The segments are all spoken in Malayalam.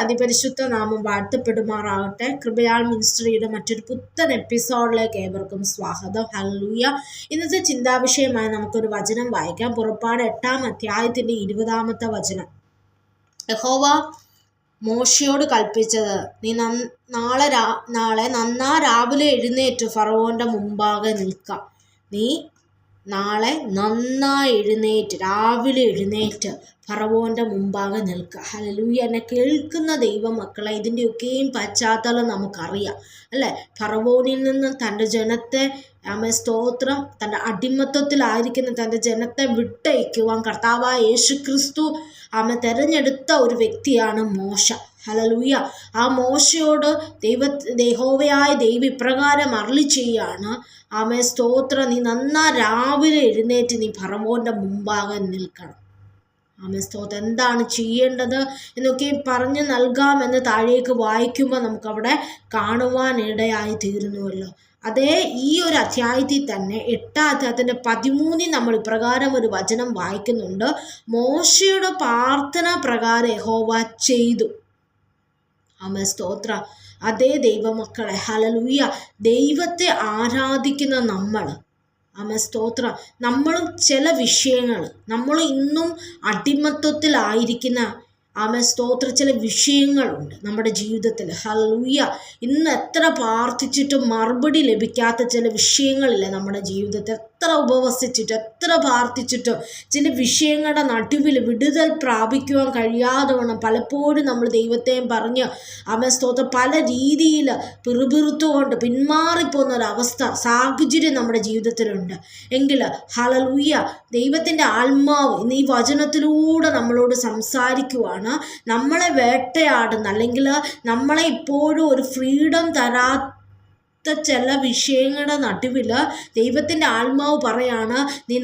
അതിപരിശുദ്ധ നാമം വാഴ്ത്തപ്പെടുമാറാകട്ടെ. കൃപയാൽ മിനിസ്ട്രിയുടെ മറ്റൊരു പുത്തൻ എപ്പിസോഡിലേക്ക് ഏവർക്കും സ്വാഗതം. ഹല്ലേലൂയ. ഇന്നത്തെ ചിന്താവിഷയമായി നമുക്കൊരു വചനം വായിക്കാം. പുറപ്പാട് 8-ാം അധ്യായത്തിന്റെ 20-ാമത്തെ വചനം. യഹോവ മോശയോട് കൽപ്പിച്ചത്, നീ നാളെ രാവിലെ എഴുന്നേറ്റ് ഫറവോന്റെ മുമ്പാകെ നിൽക്കാം. നീ നാളെ നന്നായി രാവിലെ എഴുന്നേറ്റ് ഫറവോന്റെ മുമ്പാകെ നിൽക്കുക. ഹല്ലേലൂയ. എന്നെ കേൾക്കുന്ന ദൈവമക്കളെ, ഇതിൻ്റെയൊക്കെയും പശ്ചാത്തലം നമുക്കറിയാം അല്ലേ? ഫറവോനിൽ നിന്ന് തൻ്റെ ജനത്തെ സ്തോത്രം, തൻ്റെ അടിമത്തത്തിലായിരിക്കുന്ന തൻ്റെ ജനത്തെ വിട്ടയക്കുവാൻ കർത്താവായ യേശുക്രിസ്തു തെരഞ്ഞെടുത്ത ഒരു വ്യക്തിയാണ് മോശ. ഹല്ലേലൂയ. ആ മോശയോട് യഹോവയായ ദൈവം ഇപ്രകാരം അരുളി ചെയ്യാണ്, സ്തോത്രം, നീ രാവിലെ എഴുന്നേറ്റ് നീ ഫറവോന്റെ മുമ്പാകെ നിൽക്കണം. സ്തോത്രം. എന്താണ് ചെയ്യേണ്ടത് എന്നൊക്കെ പറഞ്ഞു നൽകാമെന്ന് താഴേക്ക് വായിക്കുമ്പോൾ നമുക്കവിടെ കാണുവാനിടയായി തീരുന്നുവല്ലോ. അതേ ഈ ഒരു അധ്യായത്തിൽ തന്നെ 8-ാം അധ്യായത്തിന്റെ 13 നമ്മൾ ഇപ്രകാരം ഒരു വചനം വായിക്കുന്നുണ്ട്. മോശയുടെ പ്രാർത്ഥന പ്രകാരം യഹോവ ചെയ്തു. സ്തോത്ര. അതേ ദൈവമക്കളെ, ഹല്ലേലൂയ, ദൈവത്തെ ആരാധിക്കുന്ന സ്തോത്രം, നമ്മളും ചില വിഷയങ്ങൾ, നമ്മൾ ഇന്നും അടിമത്വത്തിലായിരിക്കുന്ന സ്തോത്ര ചില വിഷയങ്ങളുണ്ട് നമ്മുടെ ജീവിതത്തിൽ. ഹല്ലേലൂയ. ഇന്ന് എത്ര പ്രാർത്ഥിച്ചിട്ടും മറുപടി ലഭിക്കാത്ത ചില വിഷയങ്ങളില്ല നമ്മുടെ ജീവിതത്തിൽ. എത്ര ഉപവസിച്ചിട്ട് എത്ര പ്രാർത്ഥിച്ചിട്ടും ചില വിഷയങ്ങളുടെ നടുവിൽ വിടുതൽ പ്രാപിക്കുവാൻ കഴിയാതെ വണ്ണം പലപ്പോഴും നമ്മൾ ദൈവത്തെയും പറഞ്ഞ് സ്തോത്രം പല രീതിയിൽ പിറുപിറുത്തുകൊണ്ട് പിന്മാറിപ്പോകുന്ന ഒരവസ്ഥ സാഹചര്യം നമ്മുടെ ജീവിതത്തിലുണ്ട്. എങ്കിൽ ഹല്ലേലൂയ, ദൈവത്തിൻ്റെ ആത്മാവ് ഇന്ന് ഈ വചനത്തിലൂടെ നമ്മളോട് സംസാരിക്കുവാണ്. നമ്മളെ വേട്ടയാടുന്ന, അല്ലെങ്കിൽ നമ്മളെ ഇപ്പോഴും ഒരു ഫ്രീഡം തരാത്ത ചില വിഷയങ്ങളുടെ നടുവിൽ ദൈവത്തിൻ്റെ ആത്മാവ് പറയാണ്, നീ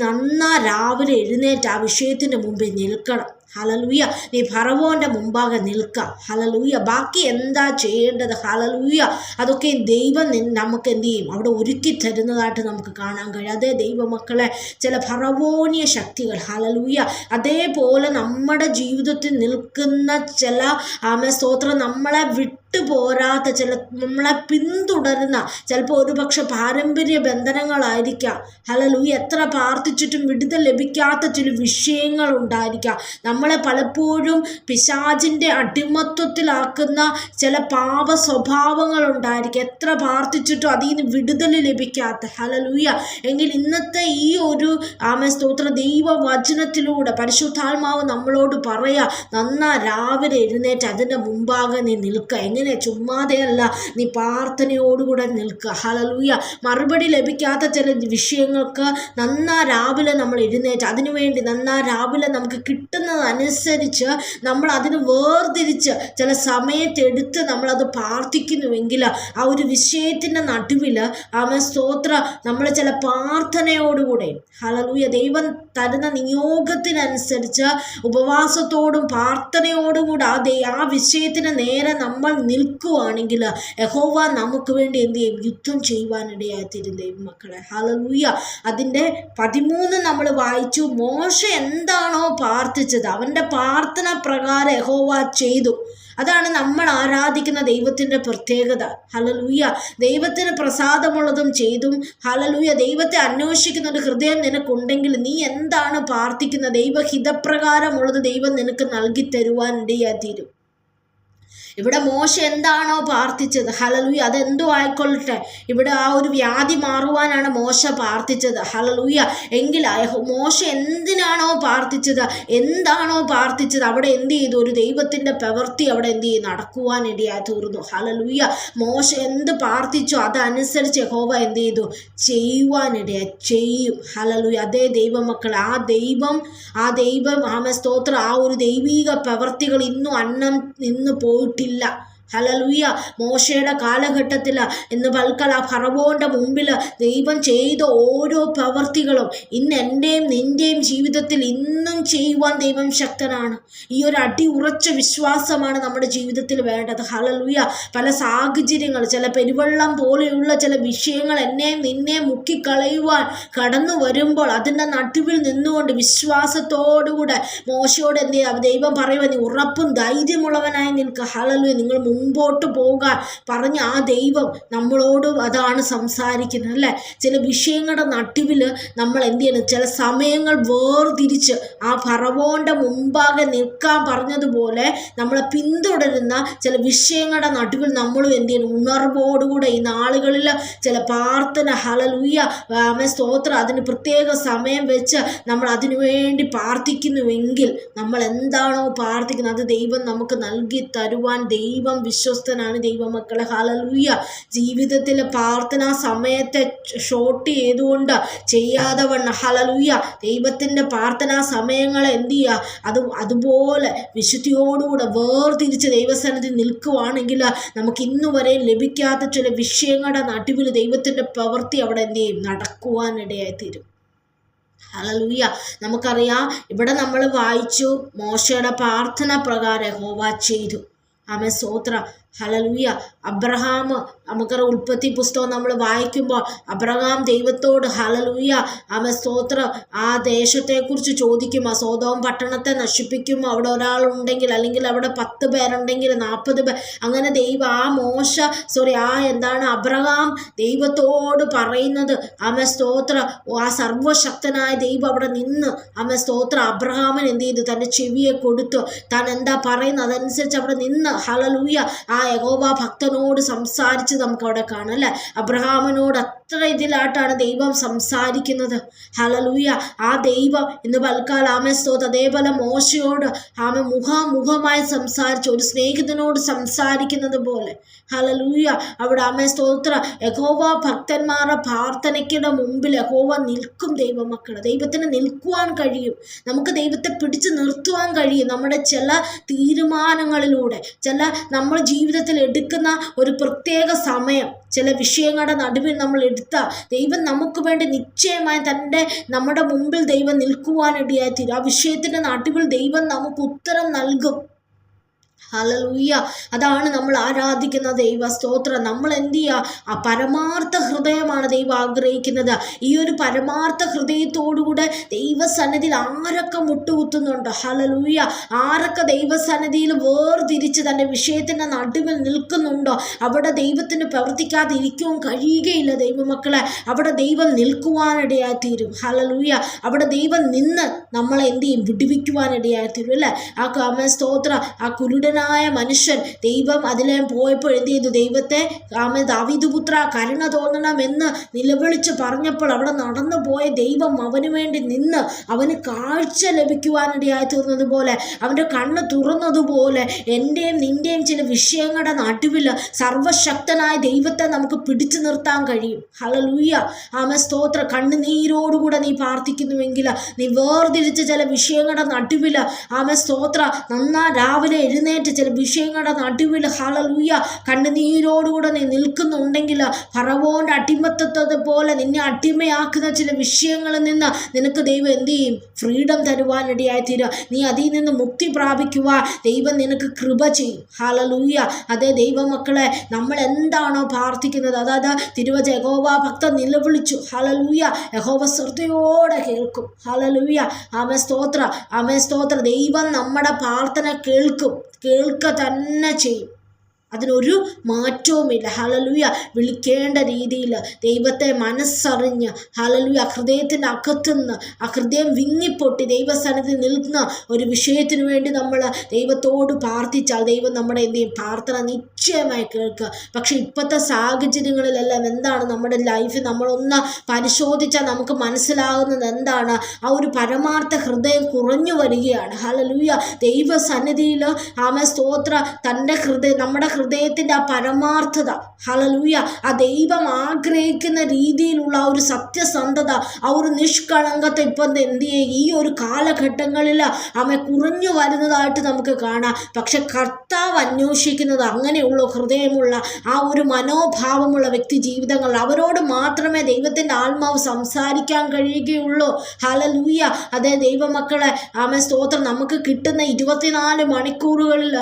രാവിലെ എഴുന്നേറ്റ് ആ വിഷയത്തിൻ്റെ മുമ്പിൽ നിൽക്കണം. ഹല്ലേലൂയ. നീ ഫറവോന്റെ മുമ്പാകെ നിൽക്കാം. ഹല്ലേലൂയ. ബാക്കി എന്താ ചെയ്യേണ്ടത്? ഹല്ലേലൂയ. അതൊക്കെ ദൈവം നമുക്ക് എന്ത് ചെയ്യും? അവിടെ ഒരുക്കി തരുന്നതായിട്ട് നമുക്ക് കാണാൻ കഴിയും. അതേ ദൈവമക്കളെ, ചില ഫറവോനിയ ശക്തികൾ, ഹല്ലേലൂയ, അതേപോലെ നമ്മുടെ ജീവിതത്തിൽ നിൽക്കുന്ന ചില സ്തോത്രം, നമ്മളെ പോരാത്ത ചില, നമ്മളെ പിന്തുടരുന്ന ചിലപ്പോൾ ഒരുപക്ഷെ പാരമ്പര്യ ബന്ധനങ്ങളായിരിക്കാം. ഹല്ലേലൂയ. എത്ര പ്രാർത്ഥിച്ചിട്ടും വിടുതൽ ലഭിക്കാത്ത ചില വിഷയങ്ങൾ ഉണ്ടായിരിക്കാം. നമ്മളെ പലപ്പോഴും പിശാചിൻ്റെ അടിമത്വത്തിലാക്കുന്ന ചില പാപ സ്വഭാവങ്ങൾ ഉണ്ടായിരിക്കും. എത്ര പ്രാർത്ഥിച്ചിട്ടും അതിൽ നിന്ന് വിടുതൽ ലഭിക്കാത്ത. ഹല്ലേലൂയ. എങ്കിൽ ഇന്നത്തെ ഈ ഒരു സ്തോത്ര ദൈവവചനത്തിലൂടെ പരിശുദ്ധാത്മാവ് നമ്മളോട് പറയാ, രാവിലെ എഴുന്നേറ്റ് അതിൻ്റെ മുമ്പാകെ നീ നിൽക്കുക. എങ്ങനെ? ചുമ്മാതെയല്ല, നീ പ്രാർത്ഥനയോടുകൂടെ നിൽക്കുക. ഹല്ലേലൂയ. മറുപടി ലഭിക്കാത്ത ചില വിഷയങ്ങൾക്ക് രാവിലെ നമ്മൾ എഴുന്നേറ്റ് അതിനുവേണ്ടി രാവിലെ നമുക്ക് കിട്ടുന്നതനുസരിച്ച് നമ്മൾ അതിന് വേർതിരിച്ച് ചില സമയത്തെടുത്ത് നമ്മളത് പ്രാർത്ഥിക്കുന്നുവെങ്കിൽ ആ ഒരു വിഷയത്തിൻ്റെ നടുവിൽ സ്തോത്ര നമ്മൾ ചില പ്രാർത്ഥനയോടുകൂടെ, ഹല്ലേലൂയ, ദൈവം തരുന്ന നിയോഗത്തിനനുസരിച്ച് ഉപവാസത്തോടും പ്രാർത്ഥനയോടും കൂടെ ആ വിഷയത്തിന് നേരെ നമ്മൾ നിൽക്കുവാണെങ്കിൽ യഹോവ നമുക്ക് വേണ്ടി എന്ത് ചെയ്യും? യുദ്ധം ചെയ്യുവാനിടയായിത്തീരും ദൈവമക്കളെ. ഹല്ലേലൂയ. അതിൻ്റെ 13 നമ്മൾ വായിച്ചു. മോശ എന്താണോ പ്രാർത്ഥിച്ചത് അവൻ്റെ പ്രാർത്ഥന പ്രകാരം യഹോവ ചെയ്തു. അതാണ് നമ്മൾ ആരാധിക്കുന്ന ദൈവത്തിൻ്റെ പ്രത്യേകത. ഹല്ലേലൂയ. ദൈവത്തിന് പ്രസാദമുള്ളതും ചെയ്തും. ഹല്ലേലൂയ. ദൈവത്തെ അന്വേഷിക്കുന്ന ഒരു ഹൃദയം നിനക്കുണ്ടെങ്കിൽ നീ എന്താണ് പ്രാർത്ഥിക്കുന്നത്, ദൈവഹിതപ്രകാരമുള്ളത് ദൈവം നിനക്ക് നൽകി തരുവാൻ ഇടയായിത്തീരും. ഇവിടെ മോശ എന്താണോ പ്രാർത്ഥിച്ചത്, ഹല്ലേലൂയ, അതെന്തോ ആയിക്കൊള്ളട്ടെ. ഇവിടെ ആ ഒരു വ്യാധി മാറുവാനാണ് മോശ പ്രാർത്ഥിച്ചത്. ഹല്ലേലൂയ. എങ്കിൽ മോശ എന്തിനാണോ പ്രാർത്ഥിച്ചത്, എന്താണോ പ്രാർത്ഥിച്ചത്, അവിടെ എന്ത് ചെയ്തു? ഒരു ദൈവത്തിൻ്റെ പ്രവൃത്തി അവിടെ എന്ത് ചെയ്യും? നടക്കുവാനിടയായി തീർന്നു. ഹല്ലേലൂയ. മോശ എന്ത് പ്രാർത്ഥിച്ചോ അതനുസരിച്ച് യഹോവ എന്ത് ചെയ്തു? ചെയ്യുവാനിടയായി ചെയ്യും. ഹല്ലേലൂയ. അതേ ദൈവമക്കൾ, ആ ദൈവം സ്തോത്രം, ആ ഒരു ദൈവീക പ്രവൃത്തികൾ ഇന്നും നിന്ന് പോയിട്ടില്ല. ഹല്ലേലൂയ. മോശയുടെ കാലഘട്ടത്തിൽ ഇന്ന് പൽക്കൽ ആ ഫറവോന്റെ മുമ്പിൽ ദൈവം ചെയ്ത ഓരോ പ്രവർത്തികളും ഇന്ന് എൻ്റെയും നിൻ്റെയും ജീവിതത്തിൽ ഇന്നും ചെയ്യുവാൻ ദൈവം ശക്തനാണ്. ഈ ഒരു അടിയുറച്ച വിശ്വാസമാണ് നമ്മുടെ ജീവിതത്തിൽ വേണ്ടത്. ഹല്ലേലൂയ. പല സാഹചര്യങ്ങൾ, ചില പെരുവെള്ളം പോലെയുള്ള ചില വിഷയങ്ങൾ എന്നെയും നിന്നെയും മുക്കിക്കളയുവാൻ കടന്നു വരുമ്പോൾ അതിൻ്റെ നടുവിൽ നിന്നുകൊണ്ട് വിശ്വാസത്തോടുകൂടെ മോശയോട് എന്ത് ചെയ്യുക, ദൈവം പറയുക, നീ ഉറപ്പും ധൈര്യമുള്ളവനായി നിൽക്കുക. ഹല്ലേലൂയ. നിങ്ങൾ മുമ്പോട്ട് പോകാൻ പറഞ്ഞ ആ ദൈവം നമ്മളോടും അതാണ് സംസാരിക്കുന്നത് അല്ലേ. ചില വിഷയങ്ങളുടെ നടുവിൽ നമ്മൾ എന്ത് ചെയ്യണം, ചില സമയങ്ങൾ വേർതിരിച്ച് ആ ഫറവോന്റെ മുമ്പാകെ നിൽക്കാൻ പറഞ്ഞതുപോലെ നമ്മളെ പിന്തുടരുന്ന ചില വിഷയങ്ങളുടെ നടുവിൽ നമ്മളും എന്ത് ചെയ്യണം, ഉണർവോടുകൂടെ ഈ നാളുകളിൽ ചില പ്രാർത്ഥന, ഹല്ലേലൂയ, സ്തോത്രം, അതിന് പ്രത്യേക സമയം വെച്ച് നമ്മൾ അതിനു വേണ്ടി പ്രാർത്ഥിക്കുന്നുവെങ്കിൽ നമ്മൾ എന്താണോ പ്രാർത്ഥിക്കുന്നത് അത് ദൈവം നമുക്ക് നൽകി തരുവാൻ ദൈവം വിശ്വസ്തനാണ്. ദൈവമക്കളെ, ഹല്ലേലൂയ. ജീവിതത്തിലെ പ്രാർത്ഥനാ സമയത്തെ ഷോർട്ട് ചെയ്തുകൊണ്ട് ചെയ്യാതെ വണ്ണം, ഹല്ലേലൂയ, ദൈവത്തിൻ്റെ പ്രാർത്ഥനാ സമയങ്ങളെ എന്ത് ചെയ്യുക, അതുപോലെ വിശുദ്ധിയോടുകൂടെ വേർതിരിച്ച് ദൈവസന്നിധി നിൽക്കുവാണെങ്കിൽ നമുക്ക് ഇന്നുവരെ ലഭിക്കാത്ത ചില വിഷയങ്ങളുടെ നടുവിൽ ദൈവത്തിൻ്റെ പ്രവൃത്തി അവിടെ എന്ത് ചെയ്യും, നടക്കുവാനിടയായിത്തീരും. ഹല്ലേലൂയ. നമുക്കറിയാം, ഇവിടെ നമ്മൾ വായിച്ചു മോശയുടെ പ്രാർത്ഥന പ്രകാരം യഹോവ ചെയ്തു. ആമേൻ, സ്തോത്രം, ഹല്ലേലൂയ. അബ്രഹാം, നമുക്കറിയാം ഉൽപ്പത്തി പുസ്തകം നമ്മൾ വായിക്കുമ്പോൾ അബ്രഹാം ദൈവത്തോട്, ഹല്ലേലൂയ, ആമേൻ, സ്തോത്രം, ആ ദേശത്തെക്കുറിച്ച് ചോദിക്കും. ആ സോദോം പട്ടണത്തെ നശിപ്പിക്കുമ്പോൾ അവിടെ ഒരാളുണ്ടെങ്കിൽ, അല്ലെങ്കിൽ അവിടെ 10 പേരുണ്ടെങ്കിൽ 40 പേർ, അങ്ങനെ അബ്രഹാം ദൈവത്തോട് പറയുന്നത്, ആമേൻ, സ്തോത്രം, ആ സർവശക്തനായ ദൈവം അവിടെ നിന്ന്, ആമേൻ, സ്തോത്രം, അബ്രഹാമിന് എന്ത് ചെയ്തു, തൻ്റെ ചെവിയെ കൊടുത്തു. താൻ എന്താ പറയുന്നത് അതനുസരിച്ച് അവിടെ നിന്ന്, ഹല്ലേലൂയ, ആ യഹോവ ഭക്തനോട് സംസാരിച്ച് നമുക്ക് അവിടെ കാണാം അല്ലേ. അബ്രഹാമിനോട് അത്ര ഇതിലായിട്ടാണ് ദൈവം സംസാരിക്കുന്നത്. ഹല്ലേലൂയ. ആ ദൈവം ഇന്ന് പൽക്കാലം, ആമേൻ, സ്തോത്രം, അതേപോലെ മോശയോട് ആമേൻ മുഖാമുഖമായി സംസാരിച്ച് ഒരു സ്നേഹിതനോട് സംസാരിക്കുന്നത് പോലെ, ഹല്ലേലൂയ, അവിടെ ആമേൻ, സ്തോത്രം, യഹോവ ഭക്തന്മാരുടെ പ്രാർത്ഥനയ്ക്കുടെ മുമ്പിൽ യഹോവ നിൽക്കും. ദൈവമക്കളെ, ദൈവത്തിന് നിൽക്കുവാൻ കഴിയും. നമുക്ക് ദൈവത്തെ പിടിച്ചു നിർത്തുവാൻ കഴിയും. നമ്മുടെ ചില തീരുമാനങ്ങളിലൂടെ, ചില നമ്മൾ ജീവിതത്തിൽ എടുക്കുന്ന ഒരു പ്രത്യേക സമയം, ചില വിഷയങ്ങളുടെ നടുവിൽ നമ്മൾ എടുത്ത ദൈവം നമുക്ക് വേണ്ടി നിശ്ചയമായി നമ്മുടെ മുമ്പിൽ ദൈവം നിൽക്കുവാനിടയായിത്തീരും. ആ വിഷയത്തിൻ്റെ നടുവിൽ ദൈവം നമുക്ക് ഉത്തരം നൽകും. ഹല്ലേലൂയ. അതാണ് നമ്മൾ ആരാധിക്കുന്ന ദൈവ സ്തോത്രം. നമ്മൾ എന്ത് ചെയ്യുക, ആ പരമാർത്ഥ ഹൃദയമാണ് ദൈവം ആഗ്രഹിക്കുന്നത്. ഈ ഒരു പരമാർത്ഥ ഹൃദയത്തോടുകൂടെ ദൈവസന്നിധിയിൽ ആരൊക്കെ മുട്ടുകുത്തുന്നുണ്ടോ, ഹല്ലേലൂയ, ആരൊക്കെ ദൈവസന്നിധിയിൽ വേർതിരിച്ച് തൻ്റെ വിഷയത്തിൻ്റെ നടുവിൽ നിൽക്കുന്നുണ്ടോ, അവിടെ ദൈവത്തിന് പ്രവർത്തിക്കാതെ ഇരിക്കുവാൻ കഴിയുകയില്ല. ദൈവമക്കളെ, അവിടെ ദൈവം നിൽക്കുവാനിടയായിത്തീരും. ഹല്ലേലൂയ. അവിടെ ദൈവം നിന്ന് നമ്മളെ എന്ത് ചെയ്യും, വിടുവിക്കുവാനിടയായിത്തീരും അല്ലേ. ആമേൻ, സ്തോത്രം, ആ കുരുടനായ മനുഷ്യൻ ദൈവം അതിലെ പോയപ്പോൾ എന്ത് ചെയ്തു, ദൈവത്തെ, ആമേൻ, ദാവീദ് പുത്ര കരുണ തോന്നണമെന്ന് നിലവിളിച്ച് പറഞ്ഞപ്പോൾ അവിടെ നടന്നു പോയ ദൈവം അവന് വേണ്ടി നിന്ന് അവന് കാഴ്ച ലഭിക്കുവാനിടയായി തീർന്നതുപോലെ, അവൻ്റെ കണ്ണ് തുറന്നതുപോലെ എൻ്റെയും നിൻ്റെയും ചില വിഷയങ്ങളുടെ നടുവിൽ സർവശക്തനായ ദൈവത്തെ നമുക്ക് പിടിച്ചു നിർത്താൻ കഴിയും. ഹല്ലേലൂയ. ആമേൻ, സ്തോത്ര. കണ്ണുനീരോടുകൂടെ നീ പ്രാർത്ഥിക്കുന്നുവെങ്കിൽ, നീ വേർതിരിച്ച ചില വിഷയങ്ങളുടെ നടുവിൽ, ആമേൻ, സ്തോത്ര, രാവിലെ എഴുന്നേറ്റ് ചില വിഷയങ്ങളുടെ നടുവിൽ, ഹല്ലേലൂയ, കണ്ണുനീരോടുകൂടെ നീ നിൽക്കുന്നുണ്ടെങ്കിൽ, ഫറവോന്റെ അടിമത്തത്തെ പോലെ നിന്നെ അടിമയാക്കുന്ന ചില വിഷയങ്ങളിൽ നിന്ന് നിനക്ക് ദൈവം എന്ത് ചെയ്യും, ഫ്രീഡം തരുവാനിടയായി തീരുക. നീ അതിൽ നിന്ന് മുക്തി പ്രാപിക്കുക. ദൈവം നിനക്ക് കൃപ ചെയ്യും. ഹല്ലേലൂയ. അതേ ദൈവമക്കളെ, നമ്മൾ എന്താണോ പ്രാർത്ഥിക്കുന്നത്, അതായത് തിരുവചനം, യഹോവ ഭക്തൻ നിലവിളിച്ചു, ഹല്ലേലൂയ, യഹോവ ശ്രദ്ധയോടെ കേൾക്കും. ഹല്ലേലൂയ. ആമേൻ, സ്തോത്ര, ആമേൻ, സ്തോത്ര. ദൈവം നമ്മുടെ പ്രാർത്ഥന കേൾക്കുക തന്നെ ചെയ്യും. അതിനൊരു മാറ്റവുമില്ല. ഹല്ലേലൂയ. വിളിക്കേണ്ട രീതിയിൽ ദൈവത്തെ മനസ്സറിഞ്ഞ്, ഹല്ലേലൂയ, ഹൃദയത്തിൻ്റെ അകത്തുനിന്ന് ആ ഹൃദയം വിങ്ങിപ്പൊട്ടി ദൈവസന്നിധി നിൽക്കുന്ന ഒരു വിഷയത്തിനു വേണ്ടി നമ്മൾ ദൈവത്തോട് പ്രാർത്ഥിച്ചാൽ ദൈവം നമ്മുടെ എന്ത് ചെയ്യും, പ്രാർത്ഥന നിശ്ചയമായി കേൾക്കുക. പക്ഷെ ഇപ്പോഴത്തെ സാഹചര്യങ്ങളിലെല്ലാം എന്താണ്, നമ്മുടെ ലൈഫ് നമ്മളൊന്ന് പരിശോധിച്ചാൽ നമുക്ക് മനസ്സിലാകുന്നത് എന്താണ്, ആ ഒരു പരമാർത്ഥ ഹൃദയം കുറഞ്ഞു വരികയാണ്. ഹല്ലേലൂയ. ദൈവസന്നിധിയിൽ, ആമേൻ, സ്തോത്ര, നമ്മുടെ ഹൃദയം ഹൃദയത്തിൻ്റെ ആ പരമാർത്ഥത, ഹല്ലേലൂയ, ആ ദൈവം ആഗ്രഹിക്കുന്ന രീതിയിലുള്ള ആ ഒരു സത്യസന്ധത, ആ ഒരു നിഷ്കളങ്കത ഇപ്പം എന്ത് ചെയ്യുക ഈ ഒരു കാലഘട്ടങ്ങളിൽ കുറഞ്ഞു വരുന്നതായിട്ട് നമുക്ക് കാണാം. പക്ഷെ കർത്താവ് അന്വേഷിക്കുന്നത് അങ്ങനെയുള്ള ഹൃദയമുള്ള ആ ഒരു മനോഭാവമുള്ള വ്യക്തി ജീവിതങ്ങൾ, അവരോട് മാത്രമേ ദൈവത്തിൻ്റെ ആത്മാവ് സംസാരിക്കാൻ കഴിയുകയുള്ളൂ. ഹല്ലേലൂയ. അതേ ദൈവമക്കളെ, സ്തോത്രം, നമുക്ക് കിട്ടുന്ന 24 മണിക്കൂറുകളിൽ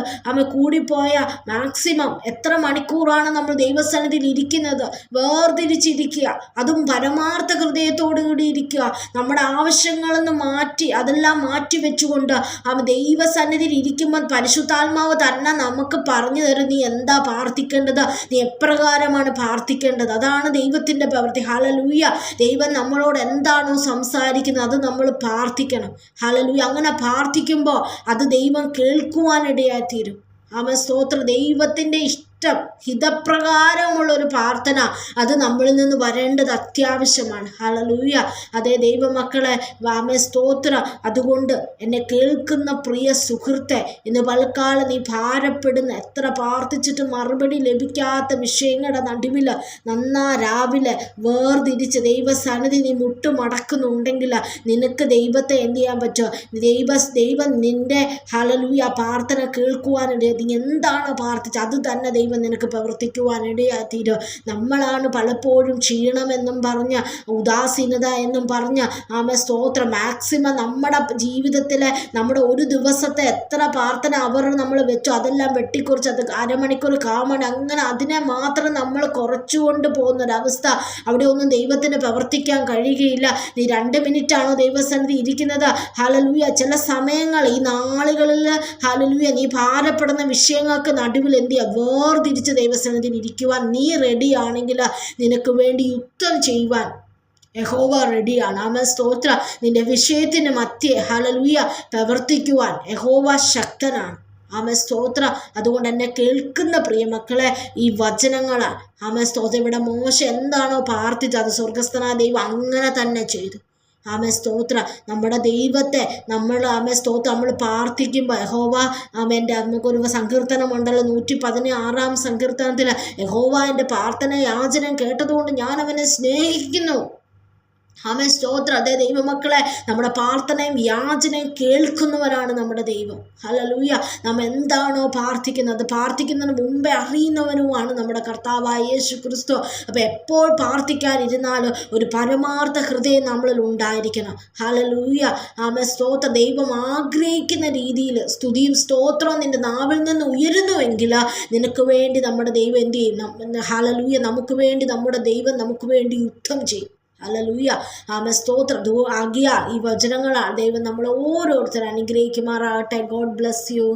കൂടിപ്പോയ മാക്സിമം എത്ര മണിക്കൂറാണ് നമ്മൾ ദൈവസന്നിധിയിൽ ഇരിക്കുന്നത്? വേർതിരിച്ചിരിക്കുക, അതും പരമാർത്ഥ ഹൃദയത്തോടു കൂടി ഇരിക്കുക. നമ്മുടെ ആവശ്യങ്ങളൊന്ന് മാറ്റി, അതെല്ലാം മാറ്റി വെച്ചുകൊണ്ട് ദൈവസന്നിധിയിൽ ഇരിക്കുമ്പോൾ പരിശുദ്ധാത്മാവ് തന്നെ നമുക്ക് പറഞ്ഞു തരും, നീ എന്താ പ്രാർത്ഥിക്കേണ്ടത്, നീ എപ്രകാരമാണ് പ്രാർത്ഥിക്കേണ്ടത്. അതാണ് ദൈവത്തിൻ്റെ പ്രവൃത്തി. ഹല്ലേലൂയ. ദൈവം നമ്മളോട് എന്താണോ സംസാരിക്കുന്നത് അത് നമ്മൾ പ്രാർത്ഥിക്കണം. ഹല്ലേലൂയ. അങ്ങനെ പ്രാർത്ഥിക്കുമ്പോൾ അത് ദൈവം കേൾക്കുവാനിടയായി തീരും. സ്തോത്രം. ദൈവത്തിൻ്റെ ഹിതപ്രകാരമുള്ളൊരു പ്രാർത്ഥന അത് നമ്മളിൽ നിന്ന് വരേണ്ടത് അത്യാവശ്യമാണ്. ഹല്ലേലൂയ. അതേ ദൈവമക്കളെ, സ്തോത്ര. അതുകൊണ്ട് എന്നെ കേൾക്കുന്ന പ്രിയ സുഹൃത്തെ, ഇന്ന് പൽക്കാലം നീ ഭാരപ്പെടുന്ന, എത്ര പ്രാർത്ഥിച്ചിട്ട് മറുപടി ലഭിക്കാത്ത വിഷയങ്ങളുടെ നടുവിൽ രാവിലെ വേർതിരിച്ച് ദൈവസന്നിധി നീ മുട്ടുമടക്കുന്നുണ്ടെങ്കിൽ നിനക്ക് ദൈവത്തെ എന്ത് ചെയ്യാൻ പറ്റുമോ? ദൈവം നിന്റെ ഹല്ലേലൂയ പ്രാർത്ഥന കേൾക്കുവാനിടയായി. നീ എന്താണോ പ്രാർത്ഥിച്ചത് അത് തന്നെ ദൈവം നിനക്ക് പ്രവർത്തിക്കുവാനിടയായിത്തീരും. നമ്മളാണ് പലപ്പോഴും ക്ഷീണമെന്നും പറഞ്ഞ്, ഉദാസീനത എന്നും പറഞ്ഞ് സ്തോത്രം, മാക്സിമം നമ്മുടെ ജീവിതത്തിലെ നമ്മുടെ ഒരു ദിവസത്തെ എത്ര പ്രാർത്ഥന അവർ നമ്മൾ വെച്ചു അതെല്ലാം വെട്ടിക്കുറിച്ച് അത് അരമണിക്കൂർ കാമണി അങ്ങനെ അതിനെ മാത്രം നമ്മൾ കുറച്ചുകൊണ്ട് പോകുന്നൊരവസ്ഥ. അവിടെ ഒന്നും ദൈവത്തിന് പ്രവർത്തിക്കാൻ കഴിയുകയില്ല. നീ 2 മിനിറ്റാണോ ദൈവസന്നിധി ഇരിക്കുന്നത്? ഹല്ലേലൂയ. ചില സമയങ്ങൾ ഈ നാളുകളിൽ ഹല്ലേലൂയ നീ ഭാരപ്പെടുന്ന വിഷയങ്ങൾക്ക് നടുവിൽ എന്ത് ചെയ്യുക? തിരിച്ച് ദൈവസന്നിധിയിൽ ഇരിക്കുവാൻ നീ റെഡിയാണെങ്കിൽ നിനക്ക് വേണ്ടി യുദ്ധം ചെയ്യുവാൻ യഹോവ റെഡിയാണ്. സ്തോത്ര. നിന്റെ വിഷയത്തിന് മധ്യേ ഹല്ലേലൂയ പ്രവർത്തിക്കുവാൻ യഹോവ ശക്തനാണ്. സ്തോത്ര. അതുകൊണ്ട് എന്നെ കേൾക്കുന്ന പ്രിയമക്കളെ, ഈ വചനങ്ങളാണ് സ്തോത്രം. ഇവിടെ മോശ എന്താണോ പ്രാർത്ഥിച്ചത് അത് സ്വർഗസ്ഥനായ ദൈവം അങ്ങനെ തന്നെ ചെയ്തു. സ്തോത്ര. നമ്മുടെ ദൈവത്തെ സ്തോത്രം നമ്മൾ പ്രാർത്ഥിക്കുമ്പോൾ യഹോവ നമുക്കൊരു സങ്കീർത്തനമുണ്ടല്ലോ, 116 സങ്കീർത്തനത്തിൽ, യഹോവ എൻ്റെ പ്രാർത്ഥന യാചനം കേട്ടതുകൊണ്ട് ഞാൻ അവനെ സ്നേഹിക്കുന്നു. സ്തോത്ര. അതേ ദൈവമക്കളെ, നമ്മുടെ പ്രാർത്ഥനയും യാചനയും കേൾക്കുന്നവരാണ് നമ്മുടെ ദൈവം. ഹല്ലേലൂയ. നാം എന്താണോ പ്രാർത്ഥിക്കുന്നതിന് മുമ്പേ അറിയുന്നവനുമാണ് നമ്മുടെ കർത്താവായ യേശു ക്രിസ്തു. അപ്പോൾ എപ്പോൾ പ്രാർത്ഥിക്കാനിരുന്നാലും ഒരു പരമാർത്ഥ ഹൃദയം നമ്മളിൽ ഉണ്ടായിരിക്കണം. ഹല്ലേലൂയ. സ്തോത്ര. ദൈവം ആഗ്രഹിക്കുന്ന രീതിയിൽ സ്തുതിയും സ്തോത്രവും നിന്റെ നാവിൽ നിന്ന് ഉയരുന്നുവെങ്കിൽ നിനക്ക് വേണ്ടി നമ്മുടെ ദൈവം എന്ത് ചെയ്യും? ഹല്ലേലൂയ. നമുക്ക് വേണ്ടി നമ്മുടെ ദൈവം നമുക്ക് വേണ്ടി യുദ്ധം ചെയ്യും. ഹല്ലേലൂയ. സ്തോത്രം. ആകിയാൽ ഈ വചനങ്ങളാൽ ദൈവം നമ്മൾ ഓരോരുത്തരും അനുഗ്രഹിക്കുമാറാകട്ടെ. God bless you.